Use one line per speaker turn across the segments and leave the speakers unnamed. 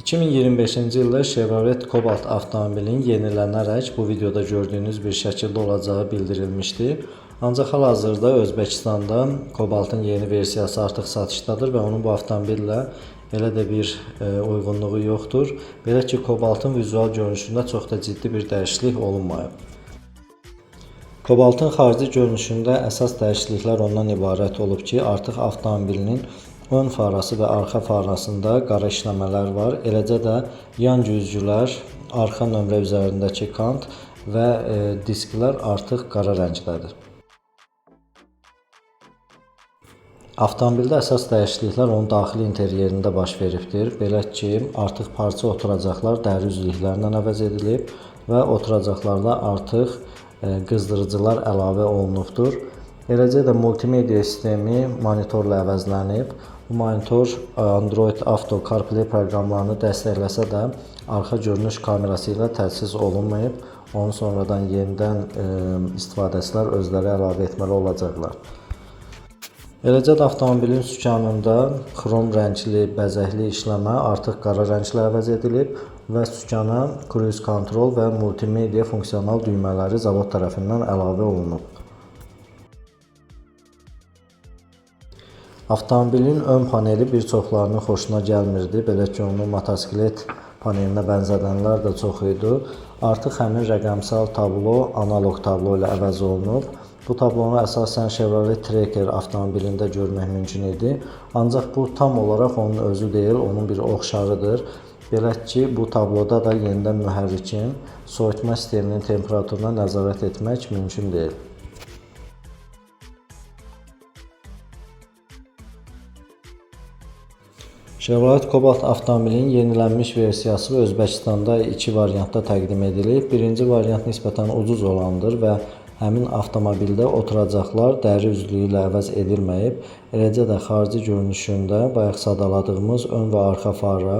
2025-ci ildə Chevrolet Cobalt avtomobilin yenilənərək bu videoda gördüyünüz bir şəkildə olacağı bildirilmişdi. Ancaq hal-hazırda Özbəkistanda Cobaltın yeni versiyası artıq satışdadır və onun bu avtomobillə elə də bir uyğunluğu yoxdur. Belə ki, Cobaltın vizual görünüşündə çox da ciddi bir dəyişiklik olunmayıb. Cobaltın xarici görünüşündə əsas dəyişikliklər ondan ibarət olub ki, artıq avtomobilinin ön farası və arxa farasında qara işləmələr var. Eləcə də yan güzgülər, arxa nömrə üzərindəki kant və disklər artıq qara rəngdədir. Avtomobildə əsas dəyişikliklər onun daxili interyerində baş veribdir. Belə ki, artıq parça oturacaqlar dəri üzlüklərlə əvəz edilib və oturacaqlarda artıq qızdırıcılar əlavə olunubdur. Eləcə də multimedia sistemi monitorla əvəzlənib. Bu monitor Android Auto, CarPlay proqramlarını dəstəkləsə də arxa görünüş kamerası ilə təchiz olunmayıb. Onu sonradan yenidən istifadəçilər özləri əlavə etməli olacaqlar. Eləcə də avtomobilin sükanında xrom rəngli bəzəkli işləmə artıq qara rənglə əvəz edilib və sükana cruise control və multimedia funksional düymələri zavod tərəfindən əlavə olunub. Avtomobilin ön paneli bir çoxlarının xoşuna gəlmirdi. Belə ki, onun motosiklet panelinə bənzədənlər də çox idi. Artıq həmin rəqəmsal tablo analoq tablo ilə əvəz olunub. Bu tablonu əsasən Chevrolet Tracker avtomobilində görmək mümkün idi. Ancaq bu tam olaraq onun özü deyil, onun bir oxşarıdır. Belə ki, bu tabloda da yenidən mühərrikin soyutma sisteminin temperaturuna nəzarət etmək mümkün deyil. Chevrolet Cobalt avtomobilinin yenilənmiş versiyası Özbəkistanda iki variantda təqdim edilib. Birinci variant nisbətən ucuz olandır və həmin avtomobildə oturacaqlar dəri üzlüyü ilə əvəz edilməyib. Eləcə də xarici görünüşündə bayaq sadaladığımız ön və arxa fara,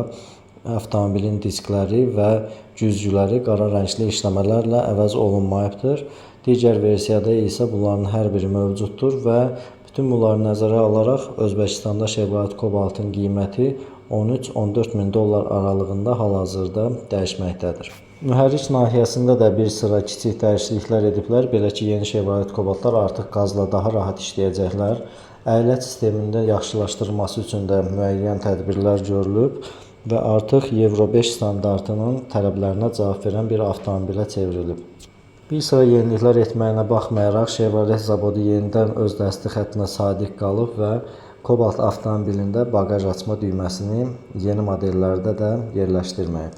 avtomobilin diskləri və güzgüləri qara rəngli işləmələrlə əvəz olunmayıbdır. Digər versiyada isə bunların hər biri mövcuddur və bütün bunları nəzərə alaraq Özbəkistanda Chevrolet Cobaltın qiyməti 13-14 min dollar aralığında hal-hazırda dəyişməkdədir. Mühərrik nahiyəsində də bir sıra kiçik dəyişikliklər ediblər. Belə ki, yeni Chevrolet Cobaltlar artıq qazla daha rahat işləyəcəklər. Əylət sistemində yaxşılaşdırılması üçün də müəyyən tədbirlər görülüb və artıq Euro 5 standartının tələblərinə cavab verən bir avtomobilə çevrilib. Bir sıra yeniliklər etməyinə baxmayaraq, Chevrolet zavodu yenidən öz dəsti xəttinə sadiq qalıb və Cobalt avtomobilində baqaj açma düyməsini yeni modellərdə də yerləşdirməyib.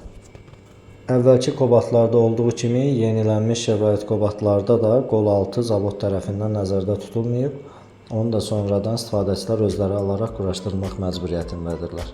Əvvəlki Cobaltlarda olduğu kimi yenilənmiş Chevrolet Cobaltlarda da qol altı zavod tərəfindən nəzərdə tutulmayıb. Onu da sonradan istifadəçilər özləri alaraq quraşdırmaq məcburiyyətindədirlər.